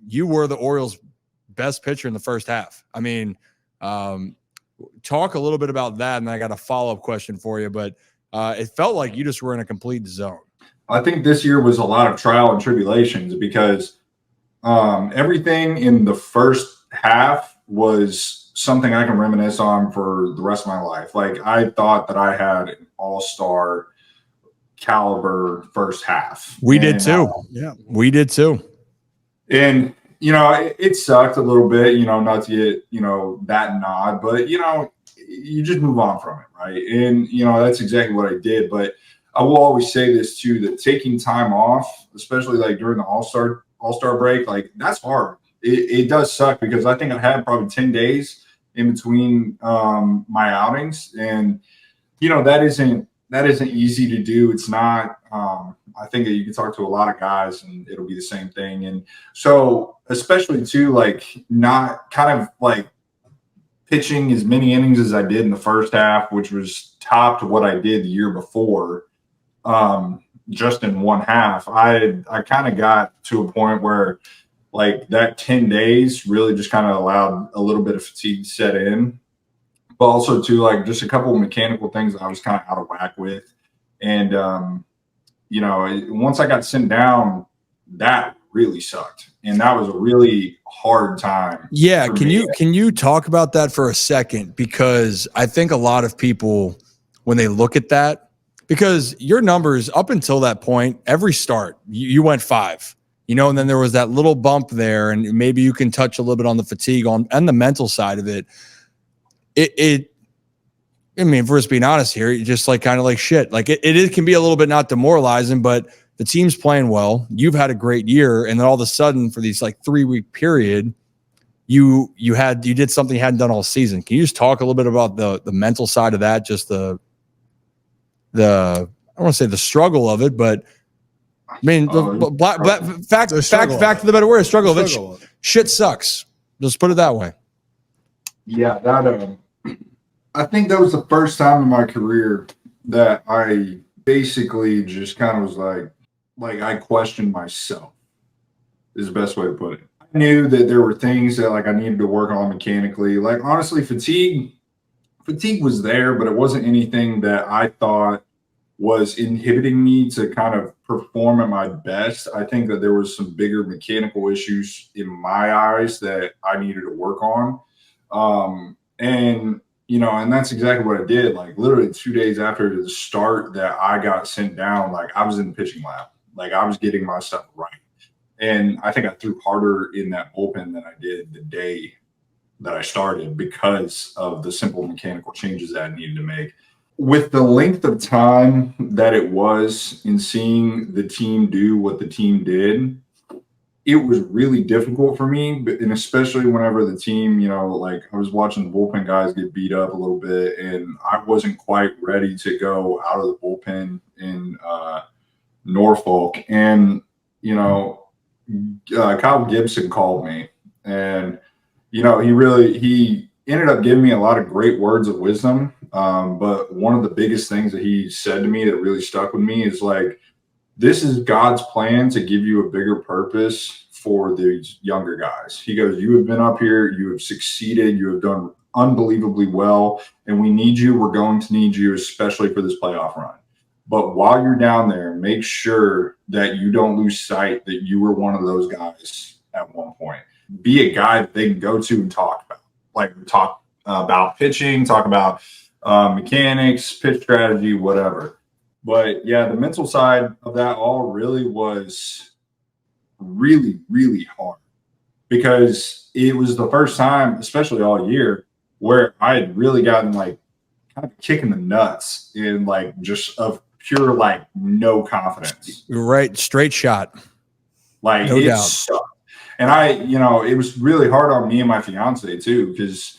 you were the Orioles' best pitcher in the first half. I mean, talk a little bit about that, and I got a follow-up question for you, but it felt like you just were in a complete zone. I think this year was a lot of trial and tribulations because everything in the first half was something I can reminisce on for the rest of my life. Like, I thought that I had an all-star caliber first half. We did too. Yeah, we did too. And, it sucked a little bit, not to get, that nod, but, you just move on from it, right? And, that's exactly what I did. But I will always say this too, that taking time off, especially like during the all-star break, like, that's hard. It does suck because I think I had probably 10 days in between my outings. And, that isn't easy to do. It's not, I think that you can talk to a lot of guys and it'll be the same thing. And so, especially too, like, not kind of like pitching as many innings as I did in the first half, which was topped what I did the year before, just in one half. I kind of got to a point where, like, that 10 days really just kind of allowed a little bit of fatigue to set in. But also too, like, just a couple of mechanical things I was kind of out of whack with. And, once I got sent down, that really sucked. And that was a really hard time. Yeah. Can you talk about that for a second? Because I think a lot of people, when they look at that, because your numbers up until that point, every start, you went 5, and then there was that little bump there, and maybe you can touch a little bit on the fatigue and the mental side of it. I mean, if we're just being honest here, you just like kind of like shit. Like it can be a little bit not demoralizing, but the team's playing well. You've had a great year, and then all of a sudden, for these like 3-week period, you did something you hadn't done all season. Can you just talk a little bit about the mental side of that? Just the I don't want to say the struggle of it, but I mean fact of the better word, struggle of it. Shit sucks. Just put it that way. Yeah, that I think that was the first time in my career that I basically just kind of was like I questioned myself, is the best way to put it. I knew that there were things that, like, I needed to work on mechanically. Like, honestly, fatigue was there, but it wasn't anything that I thought was inhibiting me to kind of perform at my best. I think that there was some bigger mechanical issues in my eyes that I needed to work on. And that's exactly what I did. Like, literally 2 days after the start that I got sent down, like, I was in the pitching lab. Like, I was getting my stuff right. And I think I threw harder in that bullpen than I did the day that I started because of the simple mechanical changes that I needed to make. With the length of time that it was in seeing the team do what the team did, it was really difficult for me, and especially whenever the team, like, I was watching the bullpen guys get beat up a little bit, and I wasn't quite ready to go out of the bullpen in Norfolk. And, Kyle Gibson called me, and, he ended up giving me a lot of great words of wisdom. But one of the biggest things that he said to me that really stuck with me is, like, this is God's plan to give you a bigger purpose for these younger guys. He goes, you have been up here, you have succeeded, you have done unbelievably well, and we need you. We're going to need you, especially for this playoff run. But while you're down there, make sure that you don't lose sight that you were one of those guys at one point. Be a guy that they can go to and talk about. Like, talk about pitching, talk about mechanics, pitch strategy, whatever. But yeah, the mental side of that all really was really, really hard, because it was the first time, especially all year, where I had really gotten, like, kind of kick in the nuts in, like, just of pure, like, no confidence. Right. Straight shot. Like, no doubt. Sucked. And it was really hard on me and my fiance too, because,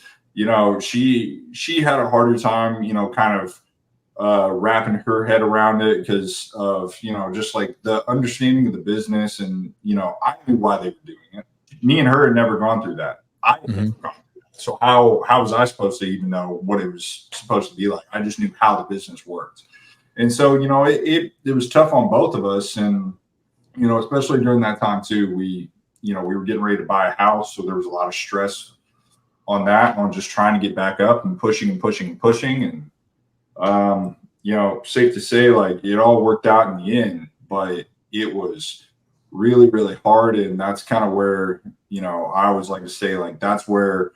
she had a harder time, kind of wrapping her head around it because of, just like the understanding of the business. And, I knew why they were doing it. Me and her had never gone through that. I had never gone through that. So how was I supposed to even know what it was supposed to be like? I just knew how the business worked. And so, it was tough on both of us. And, especially during that time too, we we were getting ready to buy a house. So there was a lot of stress on that, on just trying to get back up and pushing and pushing and pushing. And, safe to say, like, it all worked out in the end, but it was really, really hard. And that's kind of where, I always like to say, like, that's where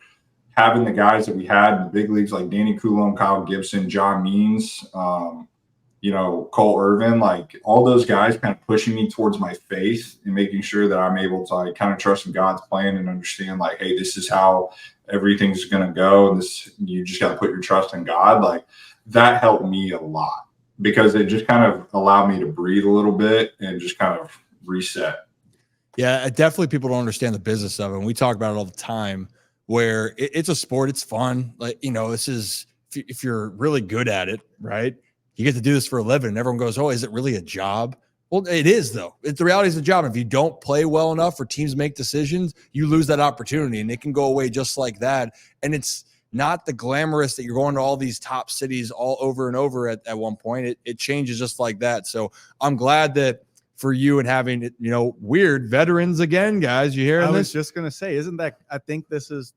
having the guys that we had in the big leagues, like Danny Coulomb, Kyle Gibson, John Means, Cole Irvin, like all those guys kind of pushing me towards my faith and making sure that I'm able to like kind of trust in God's plan and understand like, hey, this is how everything's going to go. And you just got to put your trust in God. Like that helped me a lot because it just kind of allowed me to breathe a little bit and just kind of reset. Yeah, definitely people don't understand the business of it. And we talk about it all the time where it's a sport. It's fun. Like, this is, if you're really good at it, right? You get to do this for a living and everyone goes, oh, is it really a job? Well, it is though. The reality is a job. If you don't play well enough or teams make decisions, you lose that opportunity and it can go away just like that. And it's not the glamorous that you're going to all these top cities all over and over at one point. It changes just like that. So I'm glad that for you and having, weird veterans again, guys, you hearing this? I was just going to say, isn't that, I think this is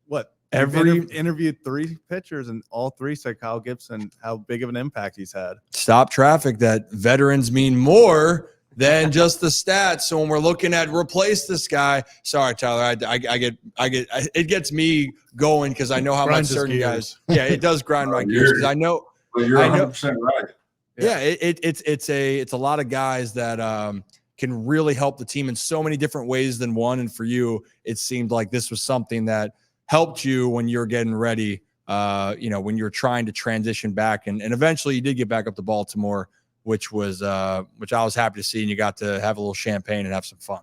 what interviewed 3 pitchers and all 3 said Kyle Gibson, how big of an impact he's had. Stop traffic that veterans mean more than just the stats. So when we're looking at replace this guy, sorry, Tyler, it gets me going because I know how much certain guys, it does grind my gears because I know. But you're 100% right. Yeah, it's a lot of guys that can really help the team in so many different ways than one. And for you, it seemed like this was something that helped you when you're getting ready, when you're trying to transition back. And eventually you did get back up to Baltimore, which I was happy to see. And you got to have a little champagne and have some fun.